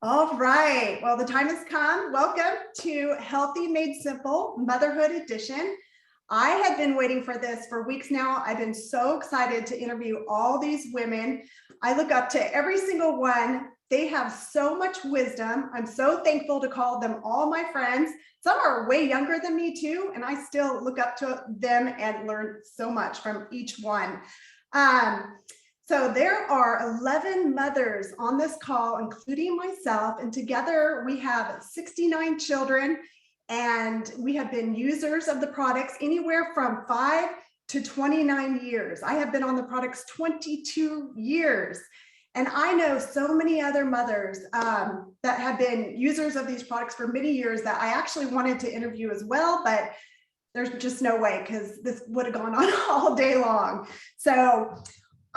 All right, well, the time has come. Welcome to Healthy Made Simple, Motherhood Edition. I have been waiting for this for weeks now. I've been so excited to interview all these women. I look up to every single one. They have so much wisdom. I'm so thankful to call them all my friends. Some are way younger than me too, and I still look up to them and learn so much from each one. So there are 11 mothers on this call, including myself, and together we have 69 children, and we have been users of the products anywhere from 5 to 29 years. I have been on the products 22 years, and I know so many other mothers that have been users of these products for many years that I actually wanted to interview as well, but there's just no way because this would have gone on all day long. So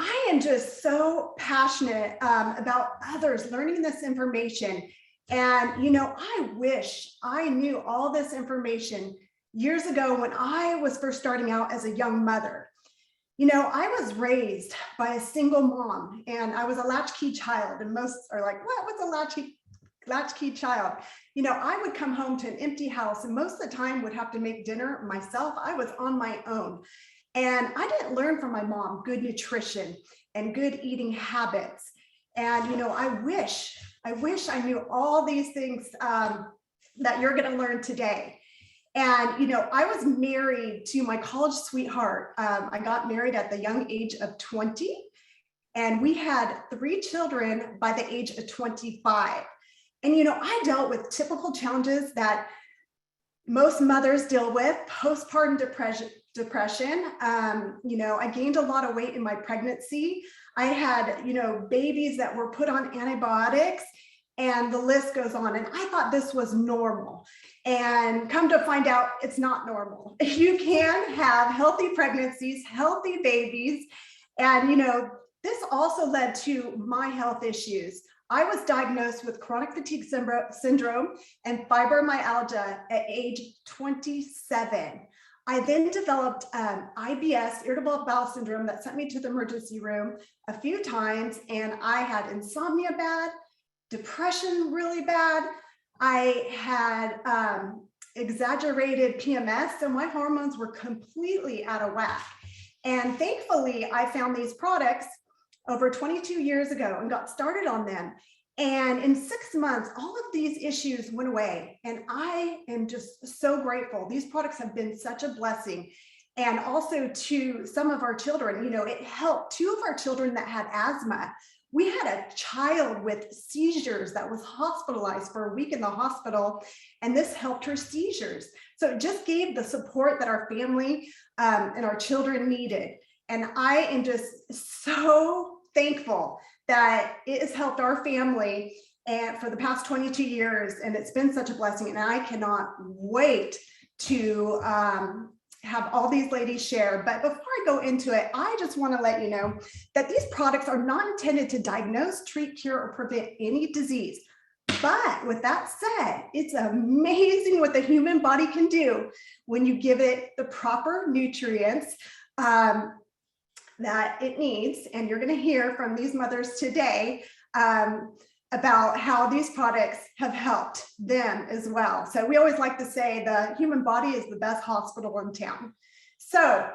I am just so passionate about others learning this information. And, you know, I wish I knew all this information years ago when I was first starting out as a young mother. You know, I was raised by a single mom, and I was a latchkey child, and most are like, what's a latchkey child? You know, I would come home to an empty house, and most of the time would have to make dinner myself. I was on my own. And I didn't learn from my mom good nutrition and good eating habits. And, you know, I wish I knew all these things that you're going to learn today. And, you know, I was married to my college sweetheart. I got married at the young age of 20, and we had 3 children by the age of 25. And, you know, I dealt with typical challenges that most mothers deal with: postpartum depression. You know, I gained a lot of weight in my pregnancy. I had, you know, babies that were put on antibiotics, and the list goes on. And I thought this was normal. And come to find out, it's not normal. You can have healthy pregnancies, healthy babies. And, you know, this also led to my health issues. I was diagnosed with chronic fatigue syndrome and fibromyalgia at age 27. I then developed IBS, irritable bowel syndrome, that sent me to the emergency room a few times, and I had insomnia bad, depression really bad. I had exaggerated PMS, so my hormones were completely out of whack. And thankfully, I found these products over 22 years ago and got started on them. And in 6 months, all of these issues went away. And I am just so grateful. These products have been such a blessing. And also to some of our children, you know, it helped 2 of our children that had asthma. We had a child with seizures that was hospitalized for a week in the hospital, and this helped her seizures. So it just gave the support that our family and our children needed. And I am just so thankful that it has helped our family and for the past 22 years, and it's been such a blessing. And I cannot wait to have all these ladies share. But before I go into it, I just want to let you know that these products are not intended to diagnose, treat, cure, or prevent any disease. But with that said, it's amazing what the human body can do when you give it the proper nutrients that it needs. And you're going to hear from these mothers today about how these products have helped them as well. So we always like to say the human body is the best hospital in town. So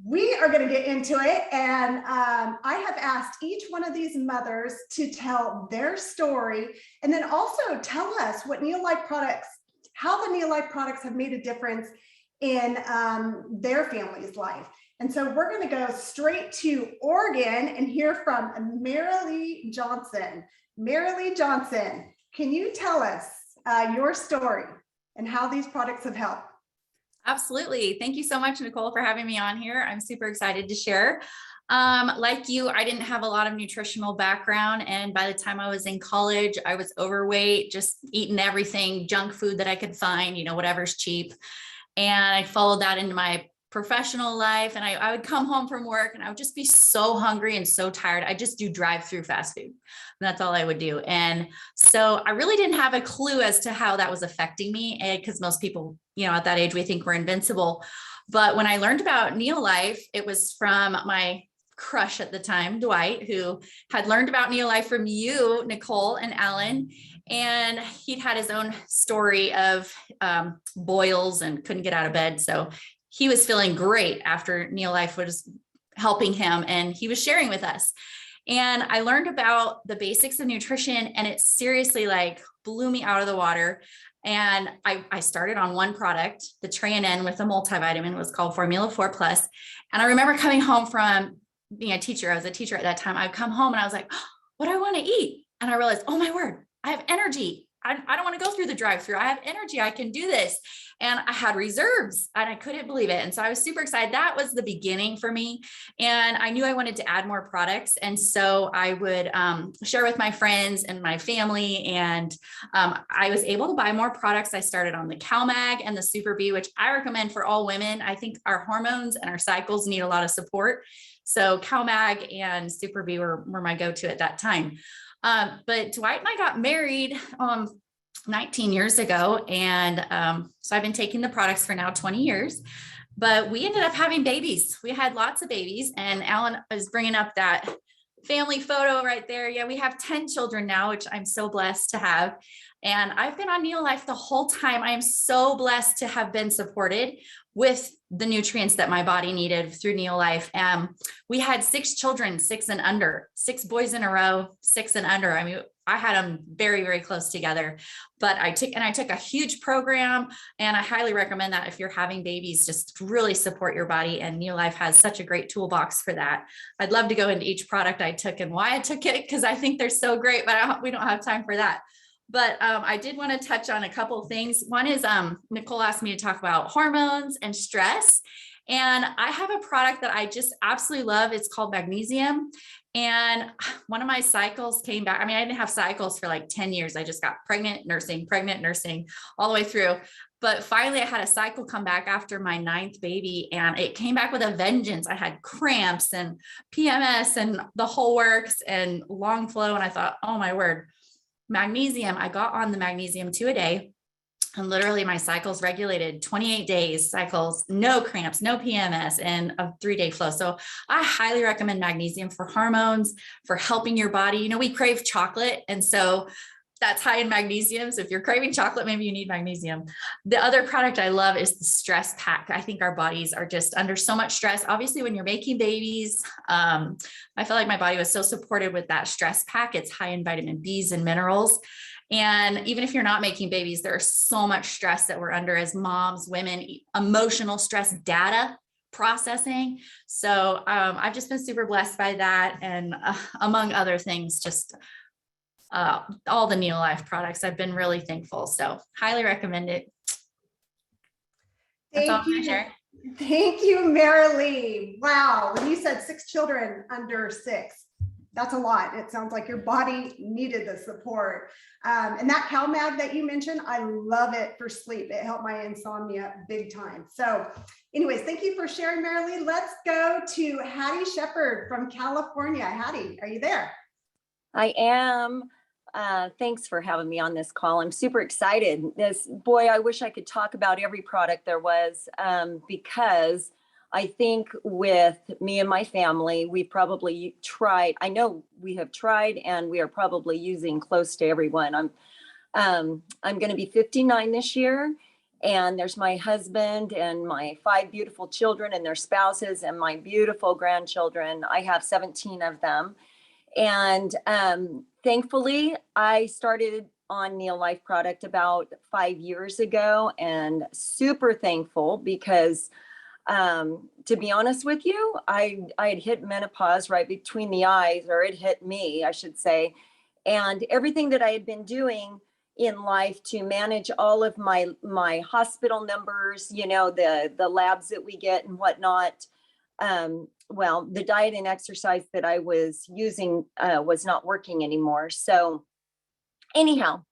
we are going to get into it. And I have asked each one of these mothers to tell their story, and then also tell us what Neolife products, how the Neolife products have made a difference in their family's life. And so we're going to go straight to Oregon and hear from Marilee Johnson. Marilee Johnson, can you tell us your story and how these products have helped? Absolutely. Thank you so much, Nicole, for having me on here. I'm super excited to share. Like you, I didn't have a lot of nutritional background. And by the time I was in college, I was overweight, just eating everything, junk food that I could find, you know, whatever's cheap. And I followed that into my professional life. And I would come home from work and I would just be so hungry and so tired. I just do drive-through fast food. And that's all I would do. And so I really didn't have a clue as to how that was affecting me, because most people, you know, at that age, we think we're invincible. But when I learned about Neolife, it was from my crush at the time, Dwight, who had learned about Neolife from you, Nicole, and Alan. And he'd had his own story of boils and couldn't get out of bed. So he was feeling great after Neolife was helping him, and he was sharing with us. And I learned about the basics of nutrition, and it seriously like blew me out of the water. And I started on one product, the Tre-en-en with a multivitamin. It was called Formula 4 Plus. And I remember coming home from being a teacher. I was a teacher at that time. I'd come home and I was like, oh, what do I want to eat? And I realized, oh my word, I have energy. I don't want to go through the drive-through. I have energy. I can do this. And I had reserves and I couldn't believe it. And so I was super excited. That was the beginning for me. And I knew I wanted to add more products. And so I would share with my friends and my family. And I was able to buy more products. I started on the CalMag and the Super B, which I recommend for all women. I think our hormones and our cycles need a lot of support. So CalMag and Super B were my go-to at that time. But Dwight and I got married 19 years ago. And so I've been taking the products for now 20 years, but we ended up having babies. We had lots of babies, and Alan is bringing up that family photo right there. Yeah, we have 10 children now, which I'm so blessed to have. And I've been on Neolife the whole time. I am so blessed to have been supported with the nutrients that my body needed through Neolife. We had 6 children, 6 and under, 6 boys in a row, 6 and under. I mean, I had them very, very close together, but I took a huge program, and I highly recommend that if you're having babies, just really support your body. And Neolife has such a great toolbox for that. I'd love to go into each product I took and why I took it, because I think they're so great, but we don't have time for that. But I did want to touch on a couple of things. One is Nicole asked me to talk about hormones and stress. And I have a product that I just absolutely love. It's called Magnesium. And one of my cycles came back. I mean, I didn't have cycles for like 10 years. I just got pregnant, nursing, all the way through. But finally, I had a cycle come back after my 9th baby, and it came back with a vengeance. I had cramps and PMS and the whole works and long flow. And I thought, oh my word, Magnesium. I got on the Magnesium 2 a day. And literally my cycles regulated 28 days cycles, no cramps, no PMS, and a 3-day flow. So I highly recommend Magnesium for hormones, for helping your body. You know, we crave chocolate. And so that's high in magnesium. So if you're craving chocolate, maybe you need magnesium. The other product I love is the stress pack. I think our bodies are just under so much stress. Obviously, when you're making babies, I felt like my body was so supported with that stress pack. It's high in vitamin B's and minerals. And even if you're not making babies, there's so much stress that we're under as moms, women, emotional stress, data processing. So I've just been super blessed by that. And among other things, just all the Neolife products, I've been really thankful. So highly recommend it. That's all I'm gonna share. Thank you, Marilee. Wow. When you said 6 children under 6, that's a lot. It sounds like your body needed the support. And that CalMag that you mentioned, I love it for sleep. It helped my insomnia big time. So anyways, thank you for sharing, Marilee. Let's go to Hatti Shepard from California. Hatti, are you there? I am. Thanks for having me on this call. I'm super excited. I wish I could talk about every product there was, because I think with me and my family, we probably tried. I know we have tried, and we are probably using close to everyone. I'm going to be 59 this year, and there's my husband and my 5 beautiful children and their spouses and my beautiful grandchildren. I have 17 of them. And thankfully, I started on Neolife product about 5 years ago, and super thankful because, to be honest with you, I had hit menopause right between the eyes, or it hit me, I should say. And everything that I had been doing in life to manage all of my hospital numbers, you know, the labs that we get and whatnot, the diet and exercise that I was using was not working anymore. So anyhow,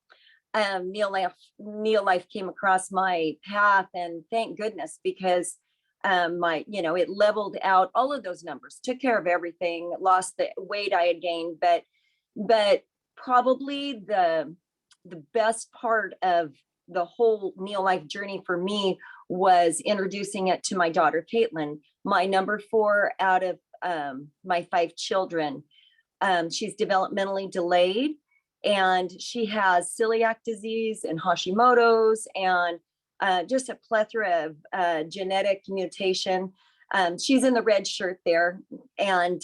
Neolife came across my path, and thank goodness, because it leveled out all of those numbers, took care of everything, lost the weight I had gained, but probably the best part of the whole Neolife journey for me was introducing it to my daughter, Caitlin, my number 4 out of my 5 children. She's developmentally delayed, and she has celiac disease and Hashimoto's and just a plethora of genetic mutation. She's in the red shirt there, and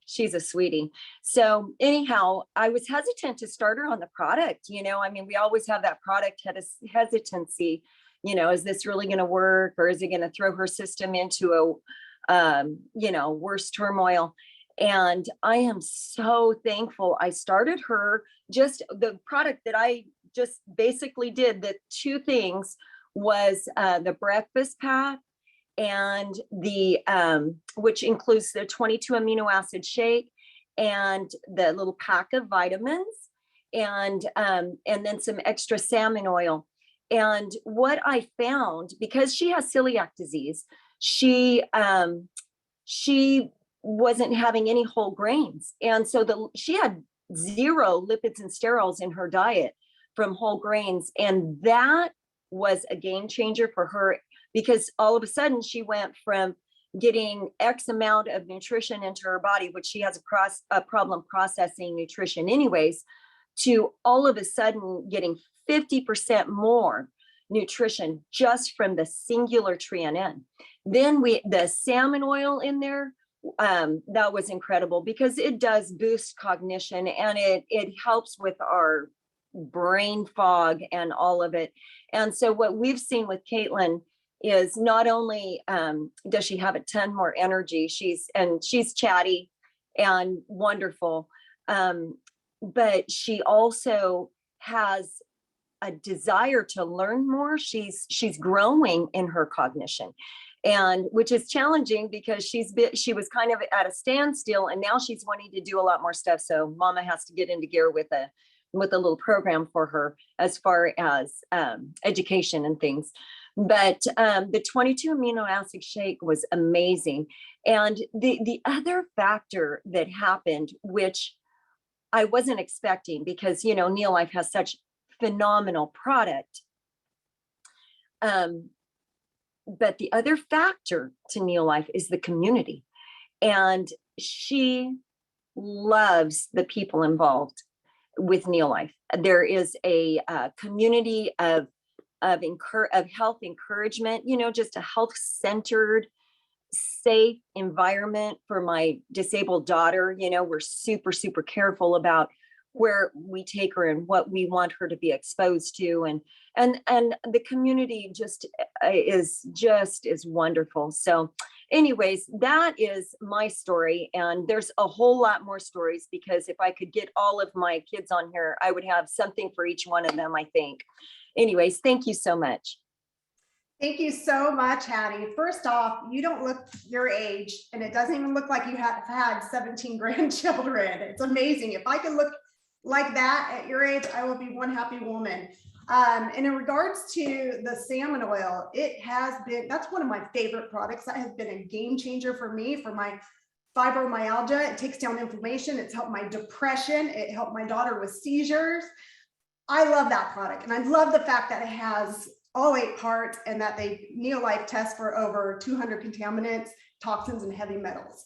she's a sweetie. So anyhow, I was hesitant to start her on the product. I mean, we always have that product hesitancy. Is this really going to work, or is it going to throw her system into a, worse turmoil? And I am so thankful I started her. Just the product that I just basically did, the 2 things was the breakfast pack, and the which includes the 22 amino acid shake and the little pack of vitamins, and then some extra salmon oil. And what I found, because she has celiac disease, she wasn't having any whole grains, and so she had 0 lipids and sterols in her diet from whole grains, and that was a game changer for her, because all of a sudden she went from getting X amount of nutrition into her body, which she has a problem processing nutrition anyways, to all of a sudden getting 50% more nutrition just from the singular Tre-en-en. Then the salmon oil in there, that was incredible, because it does boost cognition, and it helps with our brain fog and all of it. And so what we've seen with Caitlin is not only does she have a ton more energy, she's chatty and wonderful, but she also has a desire to learn more. She's growing in her cognition, and which is challenging, because she was kind of at a standstill, and now she's wanting to do a lot more stuff. So mama has to get into gear with a little program for her as far as education and things. But the 22 amino acid shake was amazing. And the other factor that happened, which I wasn't expecting, because Neolife has such phenomenal product, but the other factor to Neolife is the community, and she loves the people involved with Neolife. There is a community of health encouragement, just a health-centered, safe environment for my disabled daughter. We're super, super careful about where we take her and what we want her to be exposed to, and the community is wonderful. So anyways, that is my story, and there's a whole lot more stories, because if I could get all of my kids on here, I would have something for each one of them, I think. Anyways, thank you so much. Thank you so much, Hatti. First off, you don't look your age, and it doesn't even look like you have had 17 grandchildren. It's amazing. If I could look like that at your age, I will be one happy woman. And in regards to the salmon oil, that's one of my favorite products. That has been a game changer for me, for my fibromyalgia. It takes down inflammation. It's helped my depression. It helped my daughter with seizures. I love that product. And I love the fact that it has all 8 parts, and that Neolife tests for over 200 contaminants, toxins, and heavy metals.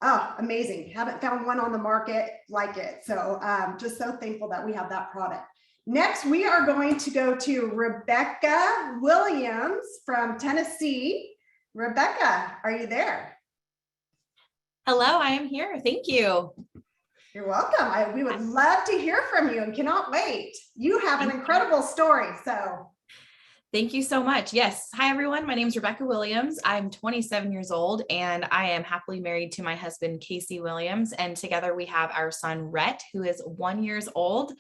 Oh, amazing. Haven't found one on the market like it. So just so thankful that we have that product. Next, we are going to go to Rebecca Williams from Tennessee. Rebecca, are you there? Hello, I am here. Thank you. You're welcome. We would love to hear from you and cannot wait. You have an incredible story. So thank you so much. Yes. Hi, everyone. My name is Rebecca Williams. I'm 27 years old, and I am happily married to my husband, Casey Williams. And together we have our son, Rhett, who is 1 year old.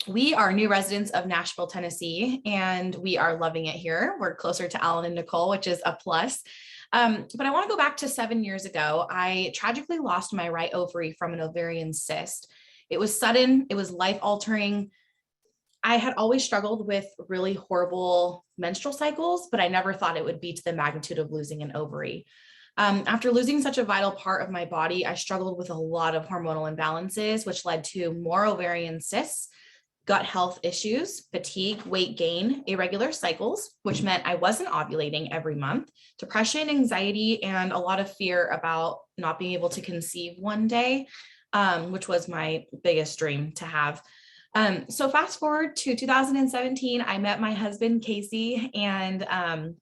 We are new residents of Nashville, Tennessee, and we are loving it here. We're closer to Alan and Nicole, which is a plus. But I want to go back to 7 years ago. I tragically lost my right ovary from an ovarian cyst. It was sudden. It was life-altering. I had always struggled with really horrible menstrual cycles, but I never thought it would be to the magnitude of losing an ovary. After losing such a vital part of my body, I struggled with a lot of hormonal imbalances, which led to more ovarian cysts, gut health issues, fatigue, weight gain, irregular cycles, which meant I wasn't ovulating every month, depression, anxiety, and a lot of fear about not being able to conceive one day, which was my biggest dream to have. So fast forward to 2017, I met my husband, Casey, and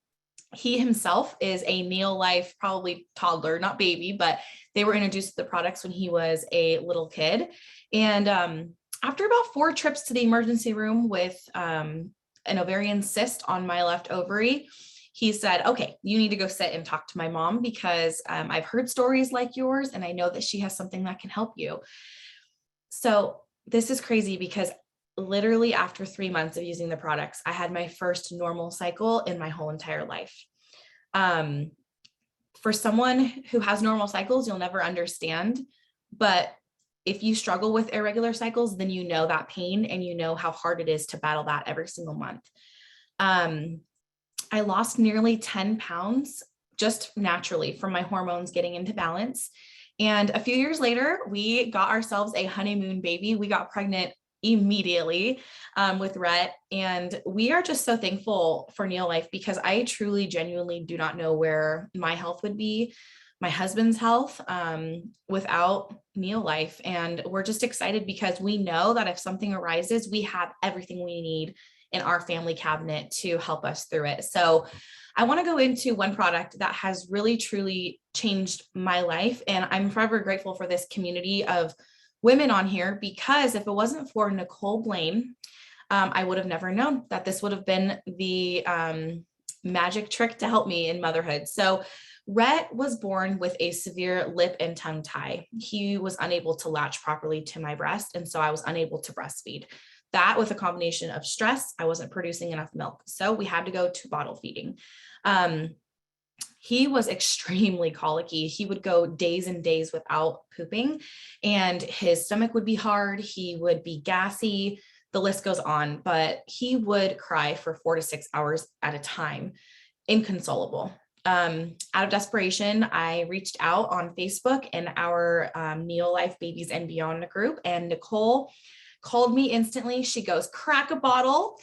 he himself is a Neolife, probably toddler, not baby, but they were introduced to the products when he was a little kid. And after about 4 trips to the emergency room with an ovarian cyst on my left ovary, he said, okay, you need to go sit and talk to my mom because I've heard stories like yours and I know that she has something that can help you. So this is crazy because literally after 3 months of using the products, I had my first normal cycle in my whole entire life. For someone who has normal cycles, you'll never understand, but if you struggle with irregular cycles, then you know that pain and you know how hard it is to battle that every single month. I lost nearly 10 pounds just naturally from my hormones getting into balance. And a few years later, we got ourselves a honeymoon baby. We got pregnant immediately with Rhett. And we are just so thankful for Neolife because I truly, genuinely do not know where my health would be, my husband's health, without Neolife. And we're just excited because we know that if something arises, we have everything we need in our family cabinet to help us through it. So I want to go into one product that has really, truly changed my life. And I'm forever grateful for this community of women on here, because if it wasn't for Nicole Blain, I would have never known that this would have been the magic trick to help me in motherhood. So Rhett was born with a severe lip and tongue tie. He was unable to latch properly to my breast, and so I was unable to breastfeed. That, with a combination of stress, I wasn't producing enough milk. So we had to go to bottle feeding. He was extremely colicky. He would go days and days without pooping, and his stomach would be hard. He would be gassy. The list goes on, but he would cry for 4 to 6 hours at a time, inconsolable. Out of desperation, I reached out on Facebook in our Neolife Babies and Beyond group, and Nicole called me instantly. She goes, crack a pill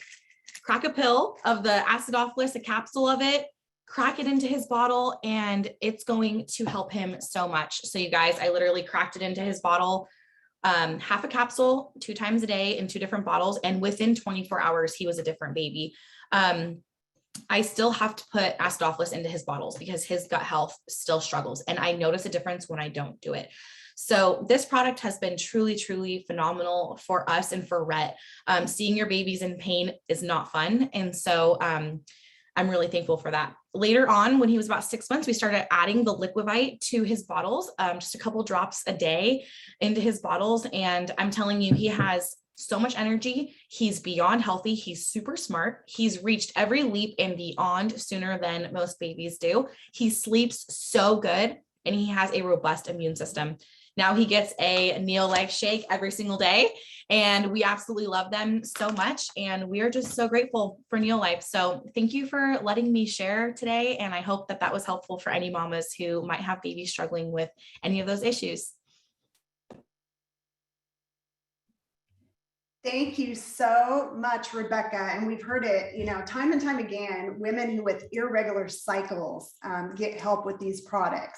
of the acidophilus, a capsule of it, crack it into his bottle, and it's going to help him so much. So you guys, I literally cracked it into his bottle, half a capsule 2 times a day in 2 different bottles. And within 24 hours, he was a different baby. I still have to put acidophilus into his bottles because his gut health still struggles. And I notice a difference when I don't do it. So this product has been truly, truly phenomenal for us and for Rhett. Seeing your babies in pain is not fun. And so I'm really thankful for that. Later on, when he was about 6 months, we started adding the Liquivite to his bottles, just a couple drops a day into his bottles. And I'm telling you, he has so much energy. He's beyond healthy. He's super smart. He's reached every leap and beyond sooner than most babies do. He sleeps so good, and he has a robust immune system. Now he gets a Neolife shake every single day, and we absolutely love them so much. And we are just so grateful for Neolife. So thank you for letting me share today. And I hope that that was helpful for any mamas who might have babies struggling with any of those issues. Thank you so much, Rebecca. And we've heard it, time and time again, women with irregular cycles get help with these products.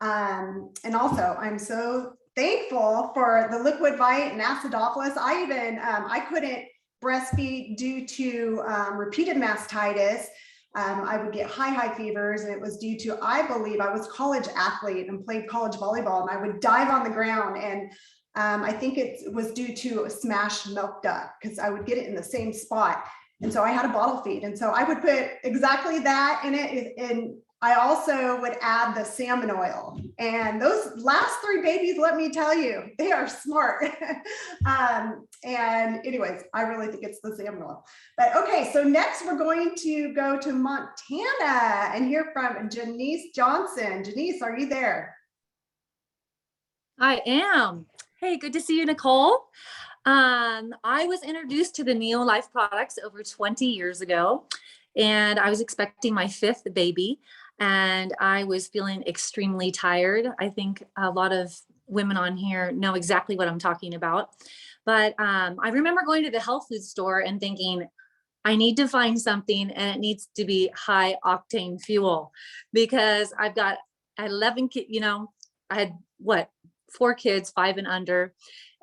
And also, I'm so thankful for the Liquivite and acidophilus. I couldn't breastfeed due to repeated mastitis. I would get high fevers, and it was due to, I believe, I was a college athlete and played college volleyball, and I would dive on the ground, and I think it was due to a smashed milk duct because I would get it in the same spot. And so I had a bottle feed. And so I would put exactly that in it. And I also would add the salmon oil. And those last 3 babies, let me tell you, they are smart. And anyways, I really think it's the salmon oil. But okay, so next we're going to go to Montana and hear from Jenise Johnson. Jenise, are you there? I am. Hey, good to see you, Nicole. I was introduced to the Neolife products over 20 years ago, and I was expecting my 5th baby, and I was feeling extremely tired. I think a lot of women on here know exactly what I'm talking about. But I remember going to the health food store and thinking, I need to find something and it needs to be high octane fuel, because I've got 11 kids, I had 4 kids, 5 and under,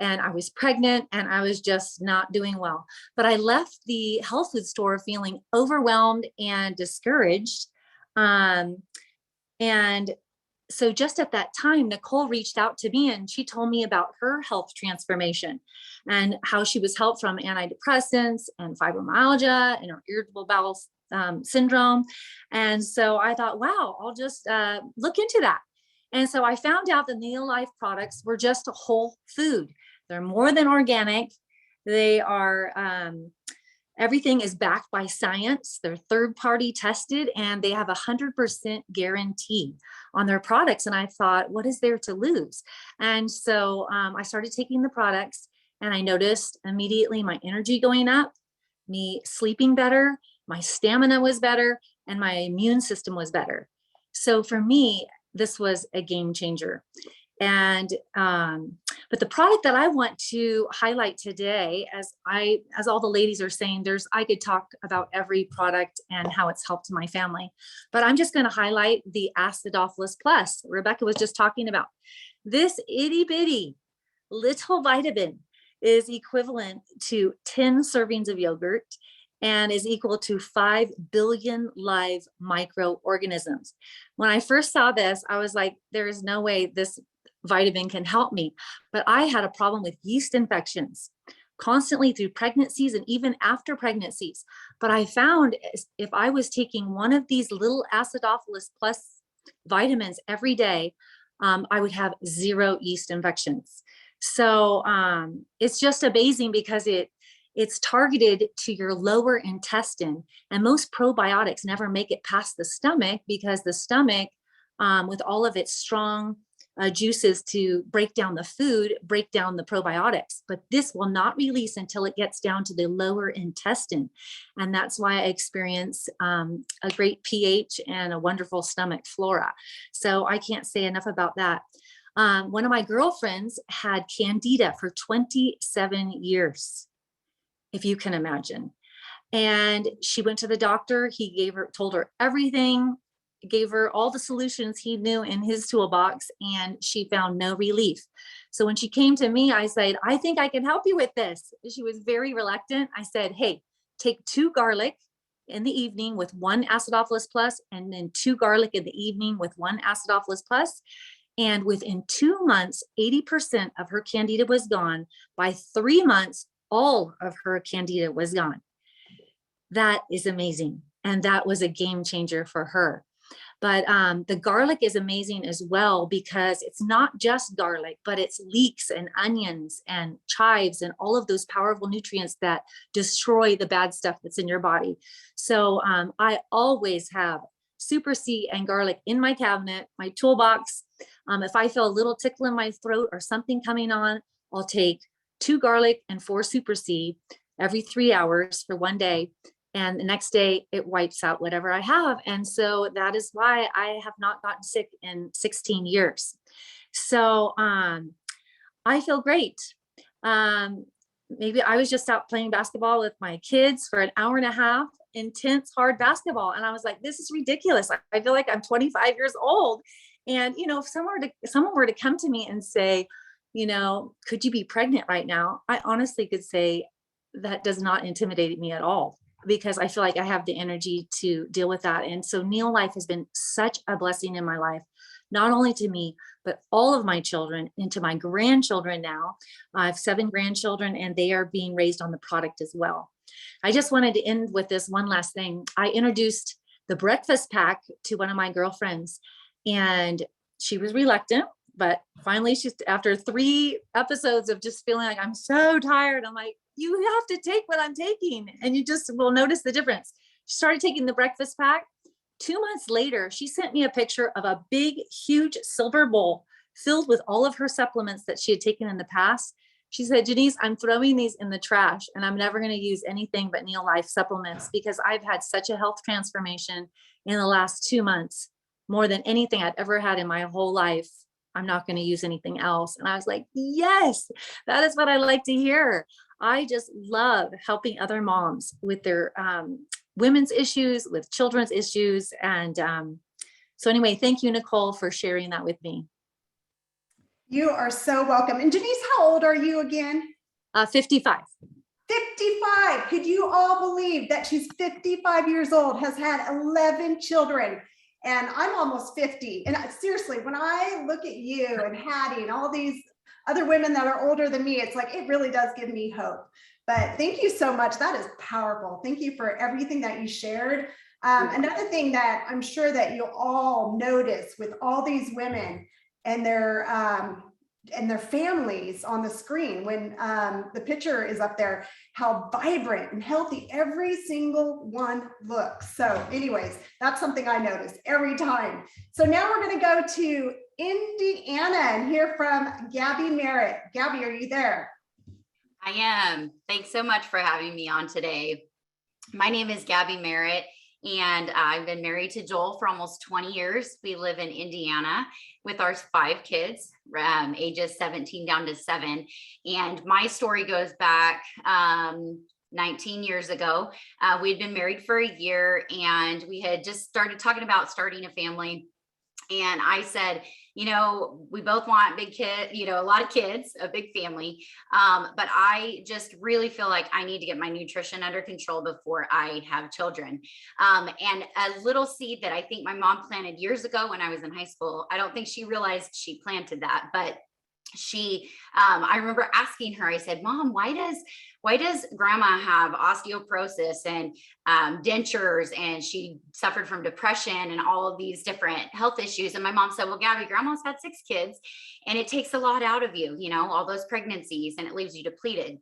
and I was pregnant and I was just not doing well. But I left the health food store feeling overwhelmed and discouraged. And so just at that time, Nicole reached out to me and she told me about her health transformation and how she was helped from antidepressants and fibromyalgia and her irritable bowel syndrome. And so I thought, wow, I'll just look into that. And so I found out the Neolife products were just a whole food. They're more than organic. They are, everything is backed by science. They're third-party tested, and they have 100% guarantee on their products. And I thought, what is there to lose? And so I started taking the products, and I noticed immediately my energy going up, me sleeping better, my stamina was better, and my immune system was better. So for me, this was a game changer. And but the product that I want to highlight today, as all the ladies are saying, I could talk about every product and how it's helped my family, but I'm just going to highlight the Acidophilus Plus. Rebecca was just talking about this itty bitty little vitamin is equivalent to 10 servings of yogurt and is equal to 5 billion live microorganisms. When I first saw this, I was like, there is no way this vitamin can help me. But I had a problem with yeast infections constantly through pregnancies and even after pregnancies. But I found if I was taking one of these little Acidophilus Plus vitamins every day, I would have 0 yeast infections. So it's just amazing because it's targeted to your lower intestine, and most probiotics never make it past the stomach because the stomach, with all of its strong juices to break down the food, break down the probiotics, but this will not release until it gets down to the lower intestine. And that's why I experience a great pH and a wonderful stomach flora. So I can't say enough about that. One of my girlfriends had candida for 27 years, if you can imagine. And she went to the doctor. He told her everything, gave her all the solutions he knew in his toolbox, and she found no relief. So when she came to me, I said, I think I can help you with this. She was very reluctant. I said, hey, take 2 garlic in the evening with 1 Acidophilus Plus, and then 2 garlic in the evening with 1 Acidophilus Plus. And within 2 months, 80% of her candida was gone. By 3 months, all of her candida was gone. That is amazing. And that was a game changer for her. But the garlic is amazing as well, because it's not just garlic, but it's leeks and onions and chives and all of those powerful nutrients that destroy the bad stuff that's in your body. So I always have Super C and garlic in my cabinet, my toolbox. If I feel a little tickle in my throat or something coming on, I'll take 2 garlic and 4 Super C every 3 hours for 1 day. And the next day it wipes out whatever I have. And so that is why I have not gotten sick in 16 years. So I feel great. Maybe I was just out playing basketball with my kids for an hour and a half, intense, hard basketball. And I was like, this is ridiculous. I feel like I'm 25 years old. And, if someone were to come to me and say, could you be pregnant right now? I honestly could say that does not intimidate me at all, because I feel like I have the energy to deal with that. And so Neolife has been such a blessing in my life, not only to me, but all of my children and to my grandchildren now. I have 7 grandchildren, and they are being raised on the product as well. I just wanted to end with this one last thing. I introduced the breakfast pack to one of my girlfriends, and she was reluctant, but finally after 3 episodes of just feeling like I'm so tired, I'm like, you have to take what I'm taking and you just will notice the difference. She started taking the breakfast pack. 2 months later, she sent me a picture of a big, huge silver bowl filled with all of her supplements that she had taken in the past. She said, Jenise, I'm throwing these in the trash and I'm never going to use anything but Neolife supplements, because I've had such a health transformation in the last 2 months, more than anything I'd ever had in my whole life I'm not going to use anything else. And I was like, yes, that is what I like to hear. I just love helping other moms with their women's issues, with children's issues. And so anyway, thank you, Nicole, for sharing that with me. You are so welcome. And Jenise, how old are you again? 55. 55. Could you all believe that she's 55 years old, has had 11 children, and I'm almost 50. And seriously, when I look at you and Hattie and all these other women that are older than me, it's like, it really does give me hope. But thank you so much. That is powerful. Thank you for everything that you shared. Another thing that I'm sure that you'll all notice with all these women and their families on the screen, when the picture is up there, how vibrant and healthy every single one looks. So anyways, that's something I notice every time. So now we're going to go to Indiana and hear from Gabby Merritt. Gabby, are you there? I am. Thanks so much for having me on today. My name is Gabby Merritt, and I've been married to Joel for almost 20 years. We live in Indiana with our 5 kids, ages 17 down to 7. And my story goes back 19 years ago. We'd been married for a year, and we had just started talking about starting a family. And I said, you know, we both want big kids, you know, a lot of kids, a big family. But I just really feel like I need to get my nutrition under control before I have children. And a little seed that I think my mom planted years ago when I was in high school, I don't think she realized she planted that, but I remember asking her, I said, Mom, why does grandma have osteoporosis and dentures, and she suffered from depression and all of these different health issues? And my mom said, well, Gabby, grandma's had 6 kids, and it takes a lot out of you, you know, all those pregnancies, and it leaves you depleted.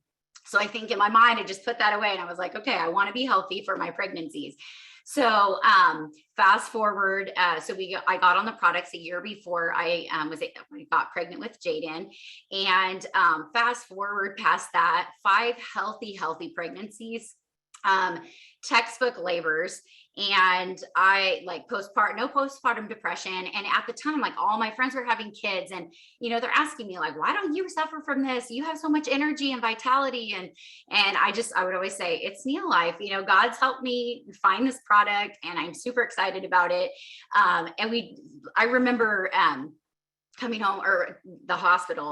So I think in my mind, I just put that away, and I was like, okay, I want to be healthy for my pregnancies. So fast forward, I got on the products a year before I got pregnant with Jaden, and fast forward past that, 5 healthy pregnancies, textbook labors, and I like no postpartum depression. And at the time, like, all my friends were having kids, and, you know, they're asking me like, why don't you suffer from this? You have so much energy and vitality. And I would always say, it's Neo Life, you know, God's helped me find this product, and I'm super excited about it. I remember, coming home, or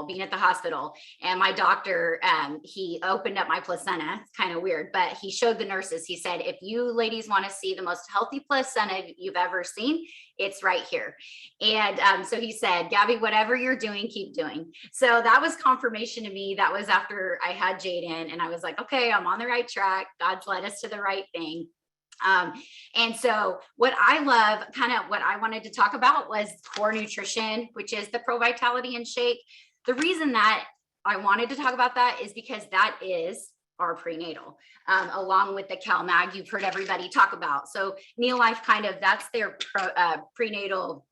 being at the hospital, and my doctor, he opened up my placenta. It's kind of weird, but he showed the nurses. He said, if you ladies want to see the most healthy placenta you've ever seen, it's right here. And so he said, Gabby, whatever you're doing, keep doing. So that was confirmation to me. That was after I had Jaden, and I was like, okay, I'm on the right track. God's led us to the right thing. And so what I love, kind of what I wanted to talk about, was core nutrition, which is the Pro Vitality and Shake. The reason that I wanted to talk about that is because that is our prenatal, along with the CalMag you've heard everybody talk about. So Neo Life, that's their prenatal,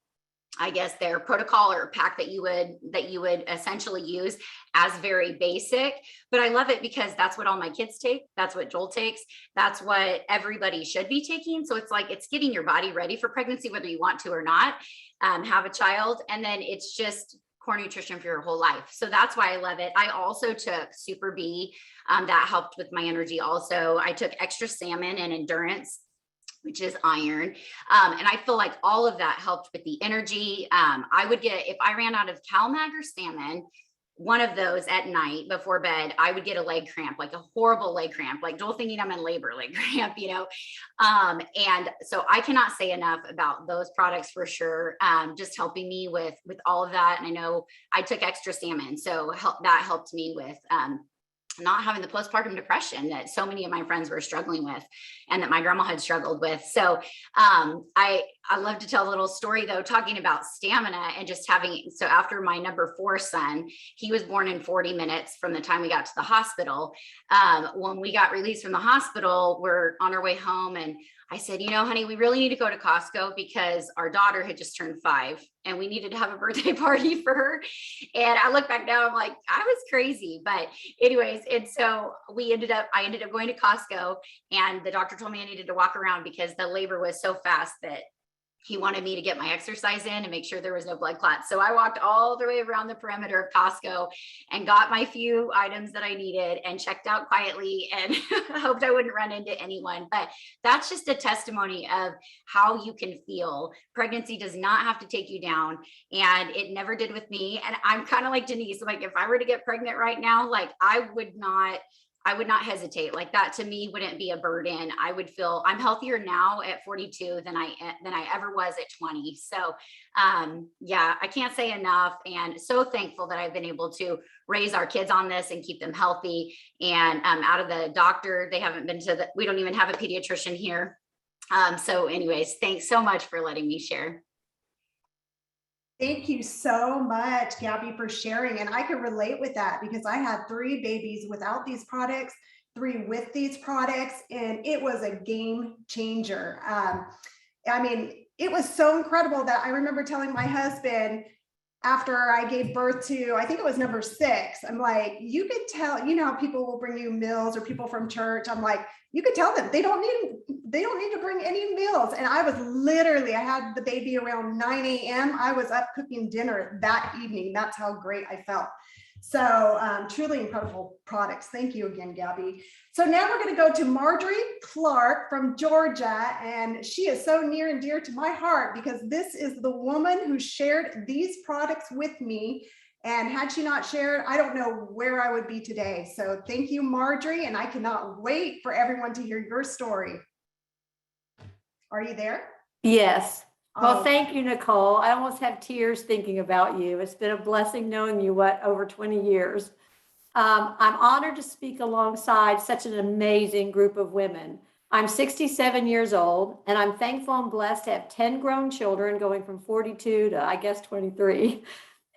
I guess, their protocol or pack that you would essentially use as very basic. But I love it because that's what all my kids take. That's what Joel takes. That's what everybody should be taking. So it's like, it's getting your body ready for pregnancy, whether you want to or not, have a child. And then it's just core nutrition for your whole life. So that's why I love it. I also took Super B, that helped with my energy. Also, I took extra salmon and endurance, which is iron. And I feel like all of that helped with the energy. I would get, if I ran out of CalMag or Salmon, one of those at night before bed, I would get a leg cramp, like a horrible leg cramp, like Joel thinking I'm in labor, leg cramp, you know? And so I cannot say enough about those products for sure. Just helping me with all of that. And I know I took extra salmon, so that helped me with, not having the postpartum depression that so many of my friends were struggling with, and that my grandma had struggled with. So I love to tell a little story though, talking about stamina and just having, so after my number 4 son, he was born in 40 minutes from the time we got to the hospital. When we got released from the hospital, we're on our way home, and I said, you know, honey, we really need to go to Costco because our daughter had just turned 5 and we needed to have a birthday party for her. And I look back now, I'm like, I was crazy. But anyways, and so I ended up going to Costco, and the doctor told me I needed to walk around because the labor was so fast that he wanted me to get my exercise in and make sure there was no blood clots. So I walked all the way around the perimeter of Costco and got my few items that I needed and checked out quietly and hoped I wouldn't run into anyone. But that's just a testimony of how you can feel. Pregnancy does not have to take you down, and it never did with me. And I'm kind of like Jenise, like if I were to get pregnant right now, like I would not hesitate. Like that to me wouldn't be a burden. I would feel I'm healthier now at 42 than I ever was at 20. So yeah, I can't say enough, and so thankful that I've been able to raise our kids on this and keep them healthy. And out of the doctor, they haven't been to we don't even have a pediatrician here. So anyways, thanks so much for letting me share. Thank you so much, Gabby, for sharing. And I can relate with that because I had 3 babies without these products, 3 with these products, and it was a game changer. I mean, it was so incredible that I remember telling my husband after I gave birth to, I think it was number 6, I'm like, you could tell, you know, how people will bring you meals or people from church. I'm like, you could tell them they don't need to bring any meals. And I was literally, I had the baby around 9 a.m. I was up cooking dinner that evening. That's how great I felt. So truly incredible products. Thank you again, Gabby. So now we're going to go to Marjorie Clark from Georgia. And she is so near and dear to my heart because this is the woman who shared these products with me. And had she not shared, I don't know where I would be today. So thank you, Marjorie. And I cannot wait for everyone to hear your story. Are you there? Yes. Well, Oh, thank you, Nicole. I almost have tears thinking about you. It's been a blessing knowing you, over 20 years. I'm honored to speak alongside such an amazing group of women. I'm 67 years old, and I'm thankful and blessed to have 10 grown children going from 42 to, I guess, 23.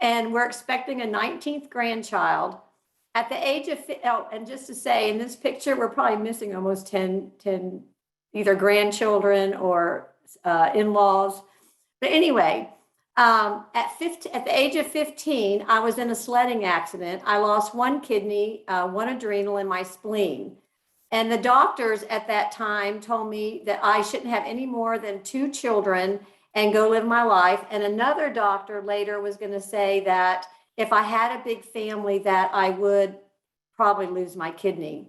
And we're expecting a 19th grandchild. At the age of, and just to say, in this picture, we're probably missing almost 10 either grandchildren or in-laws. But anyway, at the age of 15, I was in a sledding accident. I lost 1 kidney, 1 adrenal, and my spleen. And the doctors at that time told me that I shouldn't have any more than 2 children and go live my life. And another doctor later was going to say that if I had a big family, that I would probably lose my kidney.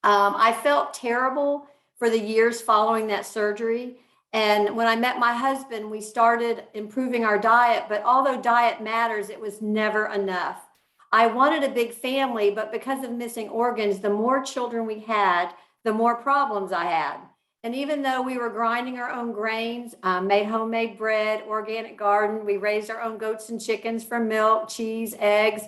I felt terrible for the years following that surgery. And when I met my husband, we started improving our diet, but although diet matters, it was never enough. I wanted a big family, but because of missing organs, the more children we had, the more problems I had. And even though we were grinding our own grains, made homemade bread, organic garden, we raised our own goats and chickens for milk, cheese, eggs.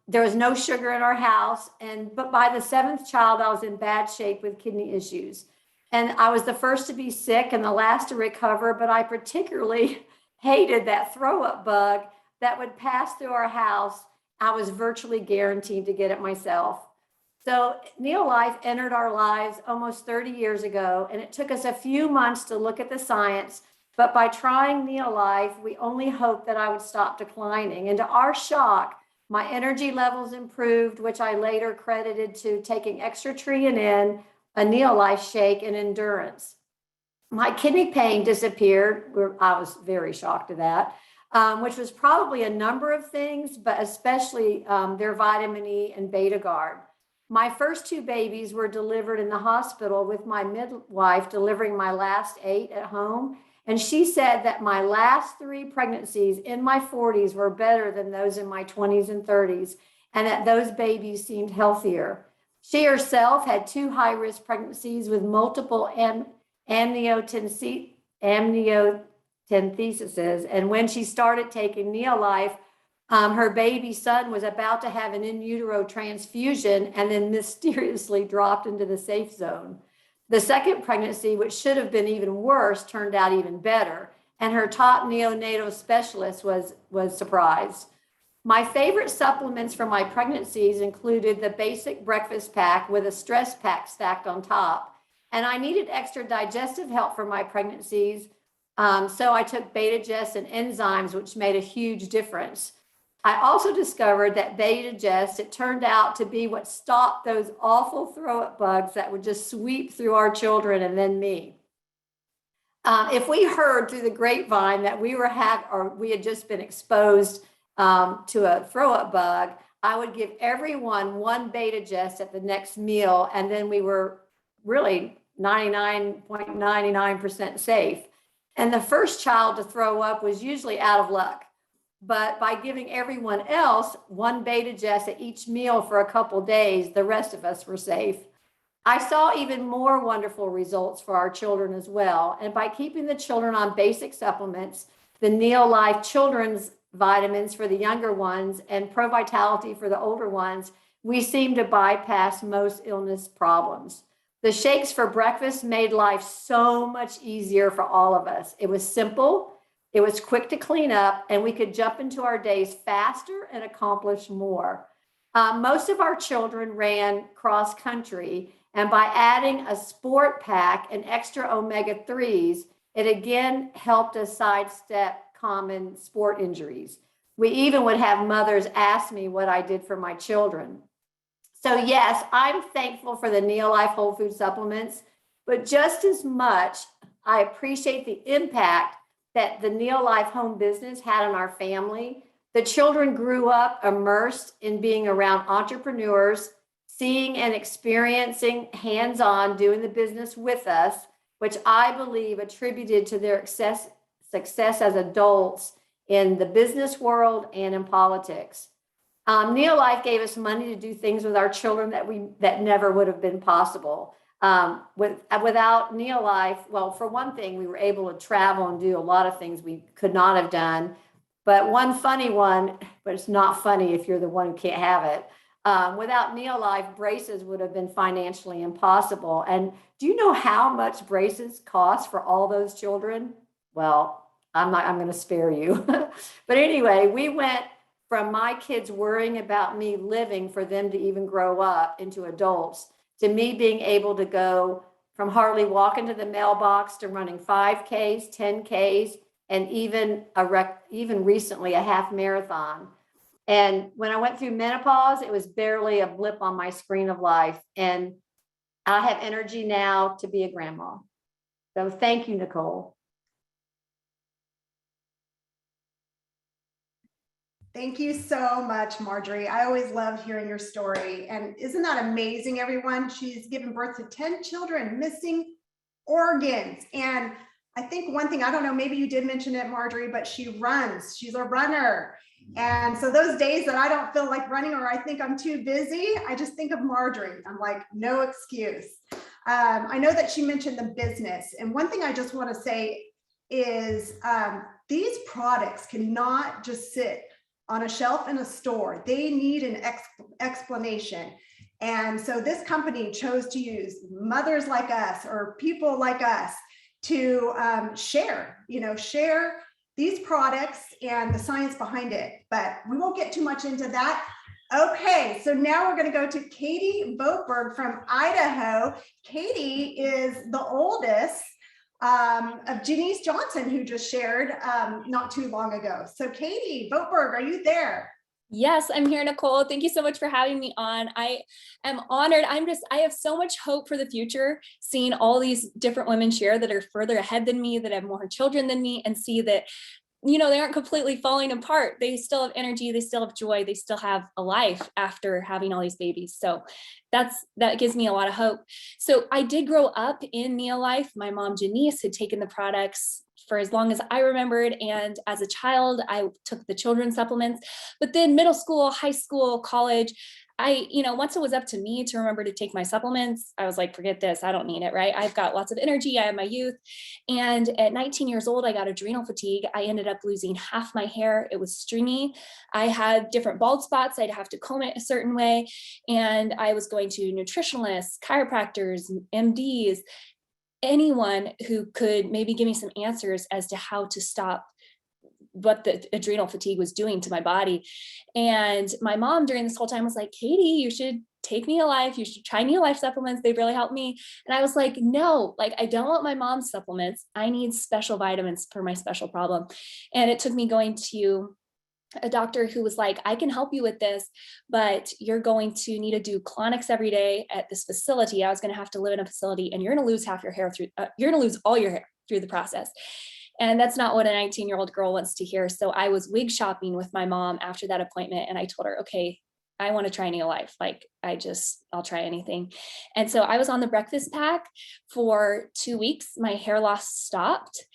There was no sugar in our house. But by the 7th child, I was in bad shape with kidney issues. And I was the first to be sick and the last to recover, but I particularly hated that throw-up bug that would pass through our house. I was virtually guaranteed to get it myself. So Neolife entered our lives almost 30 years ago, and it took us a few months to look at the science, but by trying Neolife, we only hoped that I would stop declining. And to our shock, my energy levels improved, which I later credited to taking extra Tre-en-en, a Neolife shake, and endurance. My kidney pain disappeared. I was very shocked at that, which was probably a number of things, but especially their vitamin E and Betagard. My first 2 babies were delivered in the hospital with my midwife delivering my last 8 at home. And she said that my last 3 pregnancies in my 40s were better than those in my 20s and 30s, and that those babies seemed healthier. She herself had 2 high-risk pregnancies with multiple amniocentesis. And when she started taking Neolife, her baby son was about to have an in utero transfusion and then mysteriously dropped into the safe zone. The second pregnancy, which should have been even worse, turned out even better. And her top neonatal specialist was surprised. My favorite supplements for my pregnancies included the basic breakfast pack with a stress pack stacked on top. And I needed extra digestive help for my pregnancies. So I took Betagest and enzymes, which made a huge difference. I also discovered that Betagest, it turned out to be what stopped those awful throw-up bugs that would just sweep through our children and then me. If we heard through the grapevine that we had just been exposed to a throw-up bug, I would give everyone one Beta-Gest at the next meal, and then we were really 99.99% safe. And the first child to throw up was usually out of luck. But by giving everyone else one Beta-Gest at each meal for a couple days, the rest of us were safe. I saw even more wonderful results for our children as well. And by keeping the children on basic supplements, the Neo-Life children's vitamins for the younger ones and Pro Vitality for the older ones, we seem to bypass most illness problems. The shakes for breakfast made life so much easier for all of us. It was simple, it was quick to clean up, and we could jump into our days faster and accomplish more. Most of our children ran cross country, and by adding a sport pack and extra omega-3s, it again helped us sidestep common sport injuries. We even would have mothers ask me what I did for my children. So yes, I'm thankful for the Neo-Life whole food supplements, but just as much, I appreciate the impact that the Neo-Life home business had on our family. The children grew up immersed in being around entrepreneurs, seeing and experiencing hands-on doing the business with us, which I believe attributed to their success as adults in the business world and in politics. Neo-Life gave us money to do things with our children that never would have been possible. Without Neo-Life, well, for one thing, we were able to travel and do a lot of things we could not have done. But one funny one, but it's not funny if you're the one who can't have it. Without Neo-Life, braces would have been financially impossible. And do you know how much braces cost for all those children? Well, I'm going to spare you. But anyway, we went from my kids worrying about me living for them to even grow up into adults to me being able to go from hardly walking to the mailbox to running 5Ks, 10Ks, and even recently a half marathon. And when I went through menopause, it was barely a blip on my screen of life. And I have energy now to be a grandma. So thank you, Nicole. Thank you so much, Marjorie. I always love hearing your story. And isn't that amazing, everyone? She's given birth to 10 children missing organs. And I think one thing, I don't know, maybe you did mention it, Marjorie, but she runs. She's a runner. And so those days that I don't feel like running or I think I'm too busy, I just think of Marjorie. I'm like, no excuse. I know that she mentioned the business. And one thing I just want to say is these products cannot just sit on a shelf in a store. They need an explanation. And so this company chose to use mothers like us or people like us to share these products and the science behind it. But we won't get too much into that. Okay, so now we're going to go to Katie Voetberg from Idaho. Katie is the oldest of Jenise Johnson, who just shared not too long ago. So Katie Voetberg, are you there? Yes, I'm here, Nicole. Thank you so much for having me on. I am honored. I have so much hope for the future, seeing all these different women share that are further ahead than me, that have more children than me, and see that, they aren't completely falling apart. They still have energy. They still have joy. They still have a life after having all these babies. So that gives me a lot of hope. So I did grow up in Neo-Life. My mom, Jenise, had taken the products for as long as I remembered. And as a child, I took the children's supplements, but then middle school, high school, college, once it was up to me to remember to take my supplements, I was like, forget this. I don't need it, right? I've got lots of energy. I have my youth. And at 19 years old, I got adrenal fatigue. I ended up losing half my hair. It was stringy. I had different bald spots. I'd have to comb it a certain way. And I was going to nutritionalists, chiropractors, MDs, anyone who could maybe give me some answers as to how to stop what the adrenal fatigue was doing to my body. And my mom during this whole time was like, Katie, you should take Neo-Life. You should try Neo-Life supplements. They've really helped me. And I was like, no, I don't want my mom's supplements. I need special vitamins for my special problem. And it took me going to a doctor who was like, I can help you with this, but you're going to need to do colonics every day at this facility. I was going to have to live in a facility and you're going to lose half your hair you're going to lose all your hair through the process. And that's not what a 19-year-old girl wants to hear. So I was wig shopping with my mom after that appointment. And I told her, okay, I want to try Neolife. Like I'll try anything. And so I was on the breakfast pack for 2 weeks. My hair loss stopped.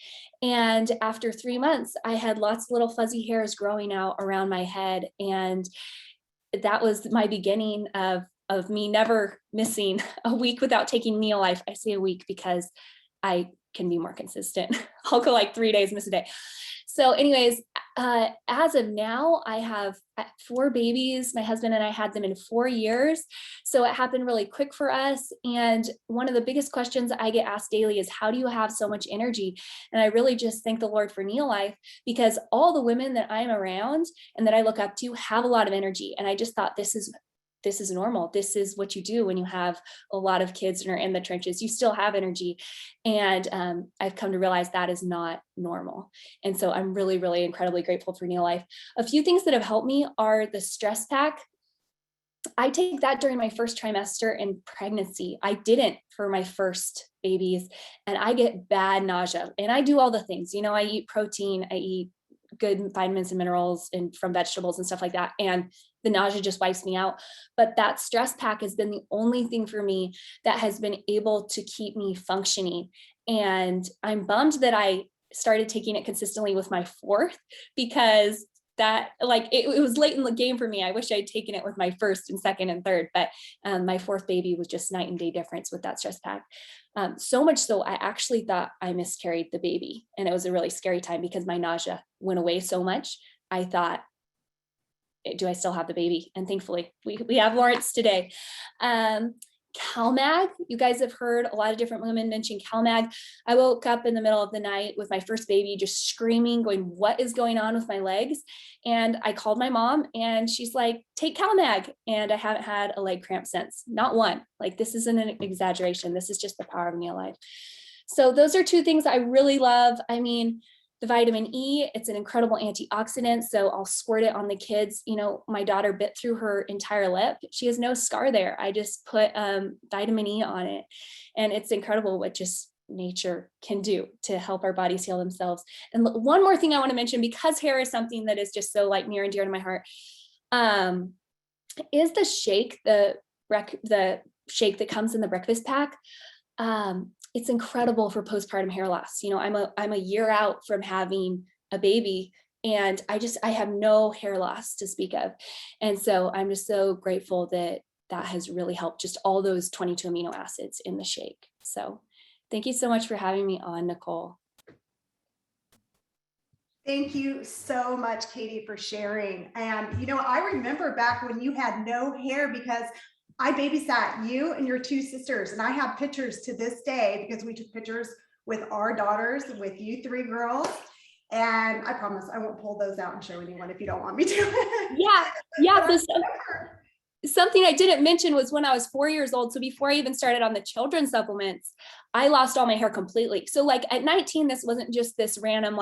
And after 3 months, I had lots of little fuzzy hairs growing out around my head. And that was my beginning of me never missing a week without taking Neolife. I say a week because I can be more consistent. I'll go like 3 days, miss a day. So anyways, as of now, I have 4 babies. My husband and I had them in 4 years. So it happened really quick for us. And one of the biggest questions I get asked daily is, how do you have so much energy? And I really just thank the Lord for Neolife, because all the women that I'm around and that I look up to have a lot of energy. And I just thought, this is normal. This is what you do when you have a lot of kids and are in the trenches. You still have energy. And I've come to realize that is not normal. And so I'm really, really incredibly grateful for Neolife. A few things that have helped me are the stress pack. I take that during my first trimester in pregnancy. I didn't for my first babies, and I get bad nausea. And I do all the things, I eat protein, I eat good vitamins and minerals and from vegetables and stuff like that. And the nausea just wipes me out. But that stress pack has been the only thing for me that has been able to keep me functioning. And I'm bummed that I started taking it consistently with my 4th, because that it was late in the game for me. I wish I'd taken it with my 1st and 2nd and 3rd, but my 4th baby was just night and day difference with that stress pack. So much so I actually thought I miscarried the baby, and it was a really scary time because my nausea went away so much. I thought, do I still have the baby? And thankfully we have Lawrence today. CalMag, you guys have heard a lot of different women mention CalMag. I woke up in the middle of the night with my first baby, just screaming, going, what is going on with my legs? And I called my mom and she's like, take CalMag. And I haven't had a leg cramp since, not one. Like, this isn't an exaggeration. This is just the power of Neolife. So those are 2 things I really love. I mean, the vitamin E, it's an incredible antioxidant. So I'll squirt it on the kids. My daughter bit through her entire lip. She has no scar there. I just put vitamin E on it. And it's incredible what just nature can do to help our bodies heal themselves. And one more thing I want to mention, because hair is something that is just so near and dear to my heart, is the shake, the shake that comes in the breakfast pack. It's incredible for postpartum hair loss. I'm a year out from having a baby, and I have no hair loss to speak of. And so I'm just so grateful that has really helped, just all those 22 amino acids in the shake. So thank you so much for having me on, Nicole. Thank you so much, Katie, for sharing. And, I remember back when you had no hair, because I babysat you and your 2 sisters, and I have pictures to this day because we took pictures with our daughters, with you 3 girls. And I promise I won't pull those out and show anyone if you don't want me to. Yeah. Something I didn't mention was when I was 4 years old. So before I even started on the children's supplements, I lost all my hair completely. So at 19, this wasn't just this random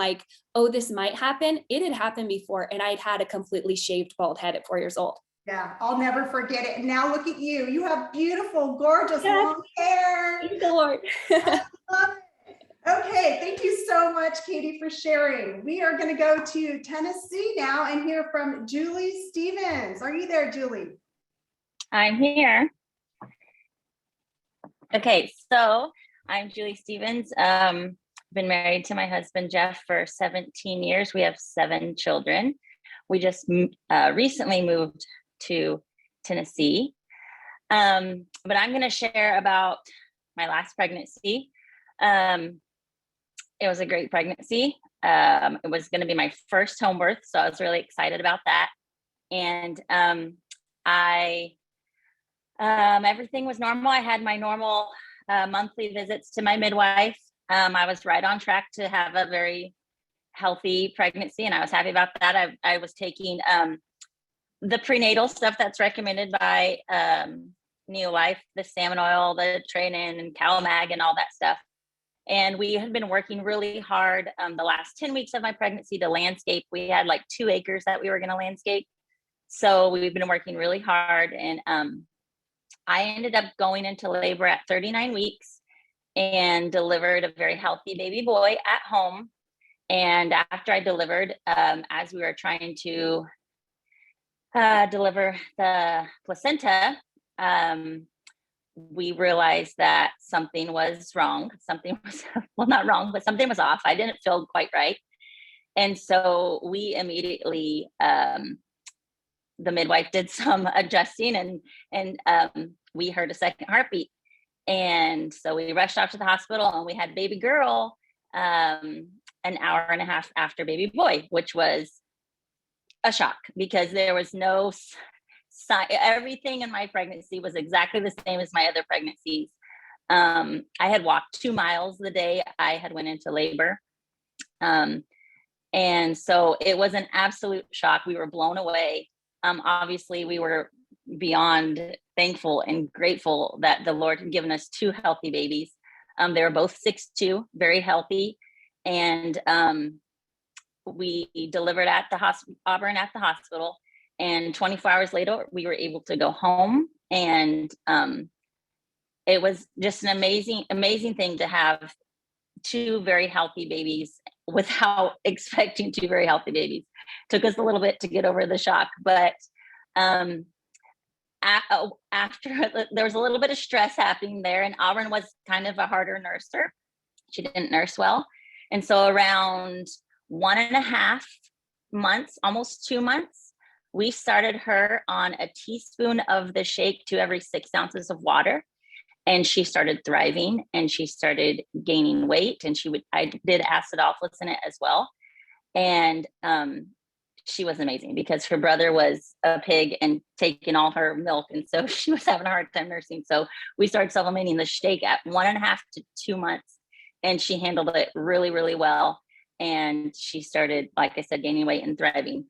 oh, this might happen. It had happened before, and I'd had a completely shaved bald head at 4 years old. Yeah, I'll never forget it. And now look at you. You have beautiful, gorgeous long hair. Thank the Lord. I love it. Okay, thank you so much, Katie, for sharing. We are going to go to Tennessee now and hear from Julie Stevens. Are you there, Julie? I'm here. Okay, so I'm Julie Stevens. Been married to my husband, Jeff, for 17 years. We have 7 children. We just recently moved to Tennessee. But I'm going to share about my last pregnancy. It was a great pregnancy. It was going to be my first home birth, so I was really excited about that. And everything was normal. I had my normal monthly visits to my midwife. I was right on track to have a very healthy pregnancy, and I was happy about that. I was taking the prenatal stuff that's recommended by Neolife, the salmon oil, the Tre-en-en and CalMag and all that stuff. And we had been working really hard the last 10 weeks of my pregnancy to landscape. We had 2 acres that we were going to landscape. So we've been working really hard, and I ended up going into labor at 39 weeks. and delivered a very healthy baby boy at home. And after I delivered, as we were trying to deliver the placenta, we realized that something was wrong. Something was, well, not wrong, but something was off. I didn't feel quite right. And so we immediately, the midwife did some adjusting, and we heard a second heartbeat. And so we rushed off to the hospital, and we had baby girl an hour and a half after baby boy, which was a shock because there was no sign. Everything in my pregnancy was exactly the same as my other pregnancies. I had walked 2 miles the day I had went into labor. And so it was an absolute shock. We were blown away. Obviously, we were beyond thankful and grateful that the Lord had given us 2 healthy babies. They were both 6'2", very healthy. And we delivered at the Auburn at the hospital. And 24 hours later, we were able to go home. And it was just an amazing thing to have 2 very healthy babies without expecting 2 very healthy babies. Took us a little bit to get over the shock, but after there was a little bit of stress happening there, and Auburn was kind of a harder nurser. She didn't nurse well. And so around 1.5 months, almost 2 months, we started her on a teaspoon of the shake to every 6 ounces of water. And she started thriving, and she started gaining weight, and I did acidophilus in it as well. And she was amazing because her brother was a pig and taking all her milk. And so she was having a hard time nursing. So we started supplementing the shake at 1.5 to 2 months, and she handled it really, really well. And she started, like I said, gaining weight and thriving.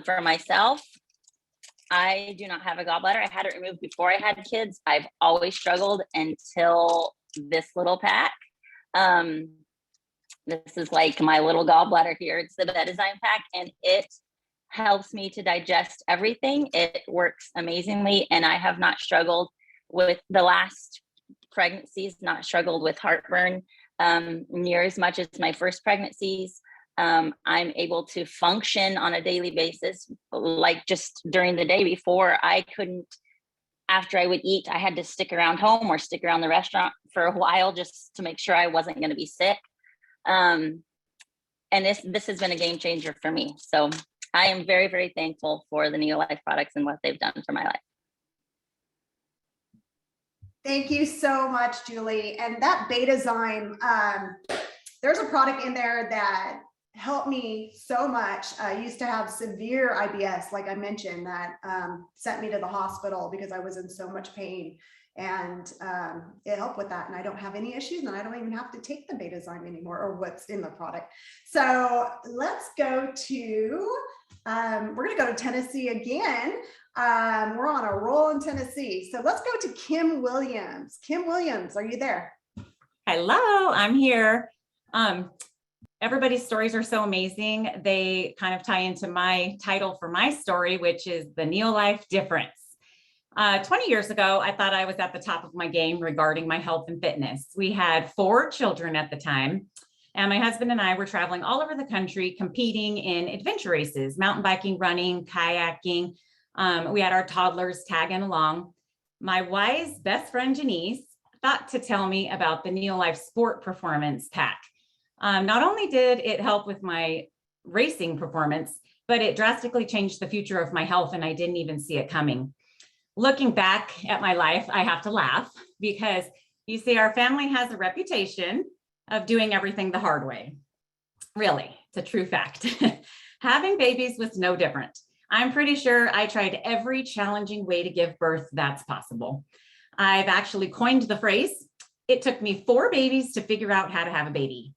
For myself, I do not have a gallbladder. I had it removed before I had kids. I've always struggled until this little pack. This is like my little gallbladder here. It's the Design pack, and it helps me to digest everything. It works amazingly, and I have not struggled with the last pregnancies, not struggled with heartburn near as much as my first pregnancies. I'm able to function on a daily basis, like just during the day before I couldn't. After I would eat, I had to stick around home or stick around the restaurant for a while just to make sure I wasn't going to be sick. And this has been a game changer for me. So I am very, very thankful for the Neolife products and what they've done for my life. Thank you so much, Julie. And that Betazyme, there's a product in there that helped me so much. I used to have severe IBS, like I mentioned, that sent me to the hospital because I was in so much pain. And it helped with that. And I don't have any issues, and I don't even have to take the Betazyme anymore, or what's in the product. So let's go to, we're going to go to Tennessee again. We're on a roll in Tennessee. So let's go to Kim Williams. Kim Williams, are you there? Hello, I'm here. Everybody's stories are so amazing. They kind of tie into my title for my story, which is the Neolife Difference. 20 years ago, I thought I was at the top of my game regarding my health and fitness. We had 4 children at the time, and my husband and I were traveling all over the country competing in adventure races, mountain biking, running, kayaking. We had our toddlers tagging along. My wise best friend, Jenise, thought to tell me about the Neolife Sport Performance Pack. Not only did it help with my racing performance, but it drastically changed the future of my health, and I didn't even see it coming. Looking back at my life, I have to laugh because you see, our family has a reputation of doing everything the hard way. Really, it's a true fact. Having babies was no different. I'm pretty sure I tried every challenging way to give birth that's possible. I've actually coined the phrase, it took me 4 babies to figure out how to have a baby.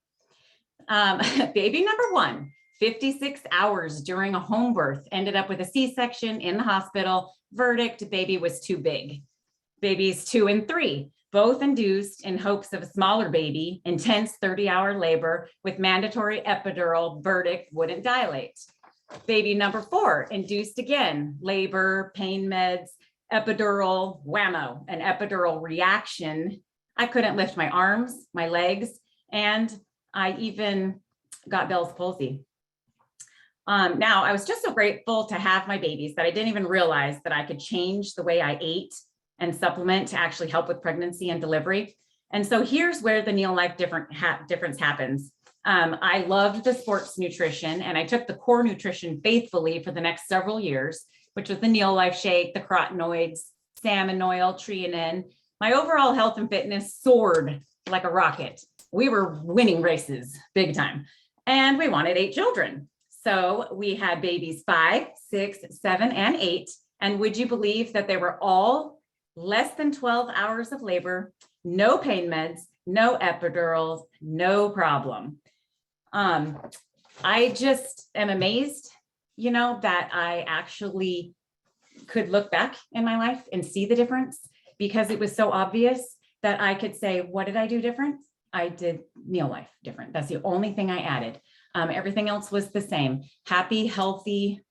Baby number 1, 56 hours during a home birth, ended up with a C-section in the hospital. Verdict, baby was too big. Babies 2 and 3, both induced in hopes of a smaller baby, intense 30-hour labor with mandatory epidural. Verdict, wouldn't dilate. Baby number 4, induced again, labor, pain meds, epidural, whammo, an epidural reaction I couldn't lift my arms, my legs, and I even got Bell's palsy. Now, I was just so grateful to have my babies that I didn't even realize that I could change the way I ate and supplement to actually help with pregnancy and delivery. And so here's where the Neo Life difference happens. I loved the sports nutrition, and I took the core nutrition faithfully for the next several years, which was the Neo Life shake, the carotenoids, salmon oil, Tre-en-en. My overall health and fitness soared like a rocket. We were winning races big time, and we wanted 8 children. So we had babies 5, 6, 7, and 8. And would you believe that they were all less than 12 hours of labor, no pain meds, no epidurals, no problem. I just am amazed, that I actually could look back in my life and see the difference, because it was so obvious that I could say, what did I do different? I did Neo Life different. That's the only thing I added. Everything else was the same. Happy, healthy,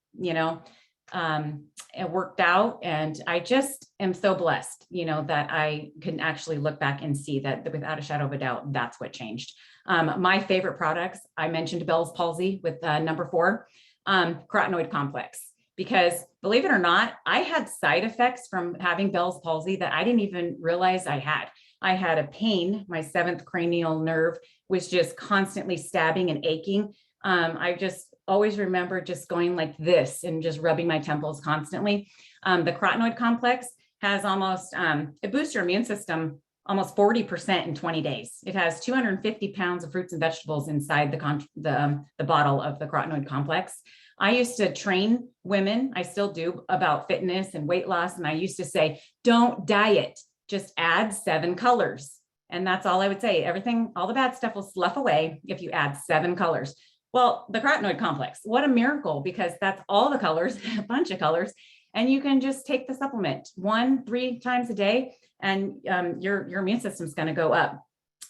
it worked out. And I just am so blessed, that I can actually look back and see that without a shadow of a doubt, that's what changed. My favorite products, I mentioned Bell's palsy with number 4, carotenoid complex, because believe it or not, I had side effects from having Bell's palsy that I didn't even realize I had. I had a pain, my 7th cranial nerve was just constantly stabbing and aching. I just always remember just going like this and just rubbing my temples constantly. The carotenoid complex has almost, it boosts your immune system almost 40% in 20 days. It has 250 pounds of fruits and vegetables inside the bottle of the carotenoid complex. I used to train women, I still do, about fitness and weight loss. And I used to say, don't diet, just add 7 colors. And that's all I would say. Everything, all the bad stuff will slough away if you add 7 colors. Well, the carotenoid complex, what a miracle, because that's all the colors, a bunch of colors. And you can just take the supplement 1-3 times a day, and your immune system's going to go up.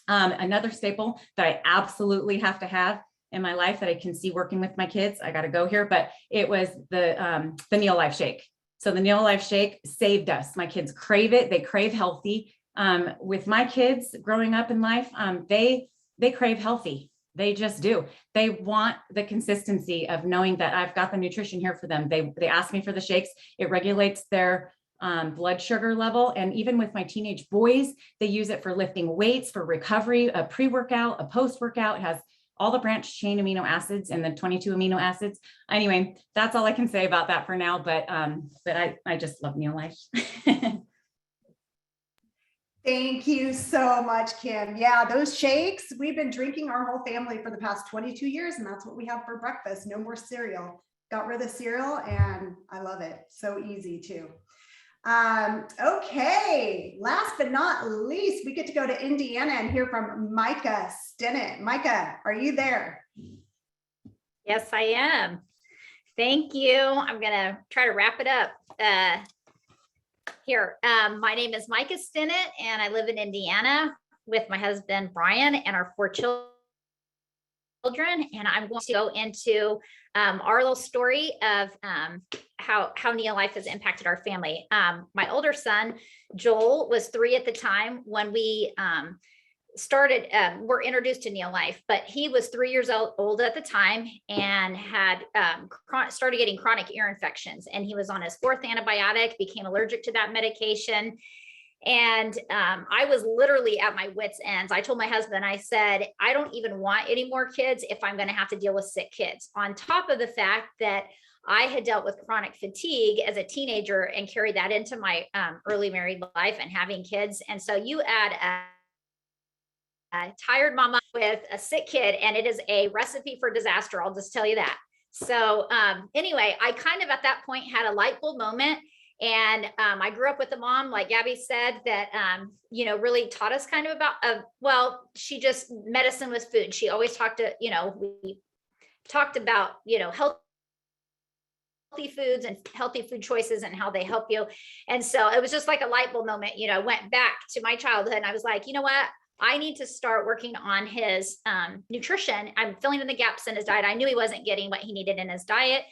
Another staple that I absolutely have to have in my life that I can see working with my kids, I got to go here, but it was the Neo Life shake. So the Neo Life shake saved us. My kids crave it. They crave healthy. With my kids growing up in life, they crave healthy. They just do. They want the consistency of knowing that I've got the nutrition here for them. They ask me for the shakes. It regulates their blood sugar level. And even with my teenage boys, they use it for lifting weights, for recovery, a pre-workout, a post-workout. It has all the branched chain amino acids and the 22 amino acids. Anyway, that's all I can say about that for now. But I just love Neo Life. Thank you so much, Kim. Yeah, those shakes, we've been drinking our whole family for the past 22 years, and that's what we have for breakfast. No more cereal. Got rid of cereal, and I love it. So easy too. Okay, last but not least, we get to go to Indiana and hear from Mica Stinnett. Mica, are you there? Yes, I am. Thank you. I'm going to try to wrap it up. Here, my name is Mica Stinnett, and I live in Indiana with my husband, Brian, and our 4 children. And I'm going to go into our little story of how Neo Life has impacted our family. My older son, Joel, was 3 at the time when we were introduced to Neo Life, but he was 3 years old at the time and had started getting chronic ear infections, and he was on his 4th antibiotic, became allergic to that medication. And I was literally at my wit's ends. I told my husband, I said, I don't even want any more kids if I'm going to have to deal with sick kids, on top of the fact that I had dealt with chronic fatigue as a teenager and carried that into my early married life and having kids. And so you add a tired mama with a sick kid, and it is a recipe for disaster. I'll just tell you that. So anyway, I kind of at that point had a light bulb moment. And I grew up with a mom, like Gabby said, that, really taught us kind of about, medicine was food. She always talked we talked about, healthy foods and healthy food choices and how they help you. And so it was just like a light bulb moment, went back to my childhood, and I was like, you know what? I need to start working on his nutrition. I'm filling in the gaps in his diet. I knew he wasn't getting what he needed in his diet.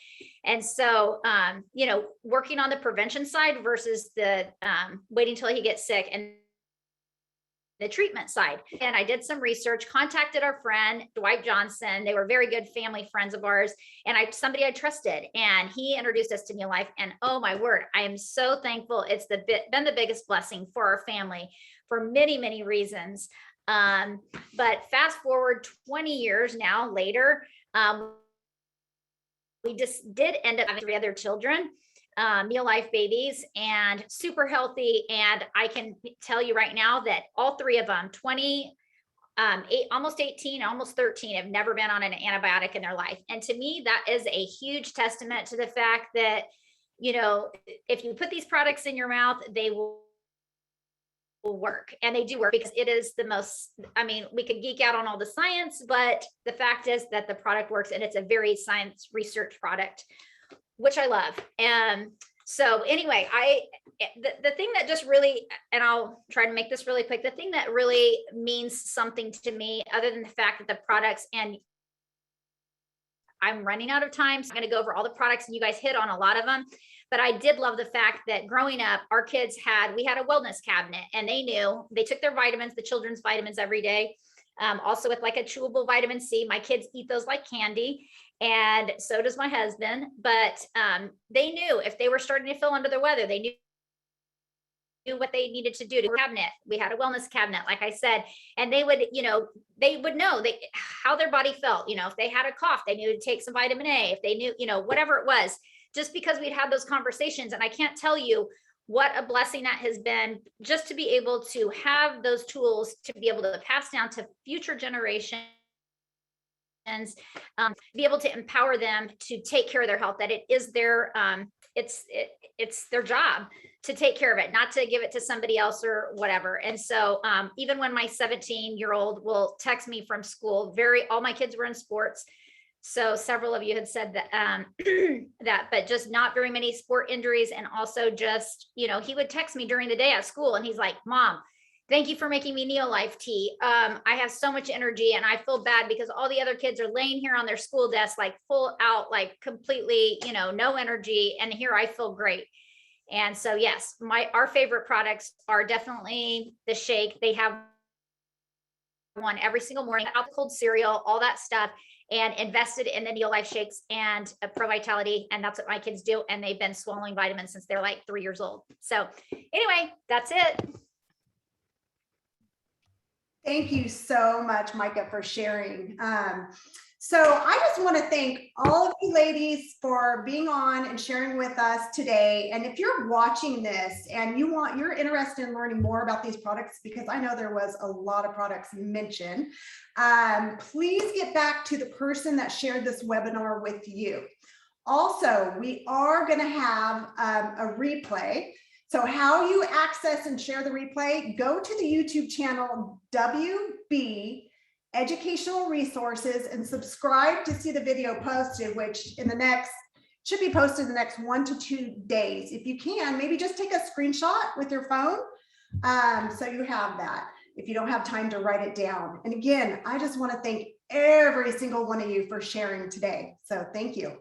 And so, working on the prevention side versus the waiting till he gets sick. And the treatment side. And I did some research, contacted our friend, Dwight Johnson. They were very good family friends of ours. And somebody I trusted, and he introduced us to Neolife. And oh my word, I am so thankful. It's been the biggest blessing for our family for many, many reasons. But fast forward 20 years now later, we just did end up having 3 other children, Neolife babies, and super healthy. And I can tell you right now that all 3 of them, 20, almost 18, almost 13, have never been on an antibiotic in their life. And to me, that is a huge testament to the fact that, you know, if you put these products in your mouth, they will work, and they do work, because it is the most, I mean, we could geek out on all the science, but the fact is that the product works, and it's a very science research product, which I love. And so anyway, the thing that just really, and I'll try to make this really quick, the thing that really means something to me, other than the fact that the products, and I'm running out of time, so I'm going to go over all the products, and you guys hit on a lot of them. But I did love the fact that growing up, our kids we had a wellness cabinet, and they took their vitamins, the children's vitamins, every day. Also with like a chewable vitamin C. My kids eat those like candy, and so does my husband. But they knew if they were starting to feel under the weather, they knew what they needed to do to cabinet. We had a wellness cabinet, like I said, and they would know how their body felt. You know, if they had a cough, they knew to take some vitamin A. If they knew, whatever it was, just because we'd had those conversations. And I can't tell you what a blessing that has been, just to be able to have those tools to be able to pass down to future generations, be able to empower them to take care of their health, that it is their, it's their job to take care of it, not to give it to somebody else or whatever. And so even when my 17-year-old will text me from school, all my kids were in sports. So several of you had said that, but just not very many sport injuries. And also just, he would text me during the day at school, and he's like, "Mom, thank you for making me Neolife tea. I have so much energy, and I feel bad because all the other kids are laying here on their school desk, like full out, like completely, no energy. And here I feel great." And so, yes, our favorite products are definitely the shake. They have one every single morning, out the cold cereal, all that stuff, and invested in the Neolife shakes and Pro Vitality. And that's what my kids do. And they've been swallowing vitamins since they're like 3 years old. So anyway, that's it. Thank you so much, Mica, for sharing. So I just want to thank all of you ladies for being on and sharing with us today. And if you're watching this and you're interested in learning more about these products, because I know there was a lot of products mentioned, please get back to the person that shared this webinar with you. Also, we are going to have a replay. So how you access and share the replay, go to the YouTube channel WB Educational Resources and subscribe to see the video posted, which should be posted in the next 1 to 2 days. If you can, maybe just take a screenshot with your phone, so you have that if you don't have time to write it down. And again, I just want to thank every single one of you for sharing today. So thank you.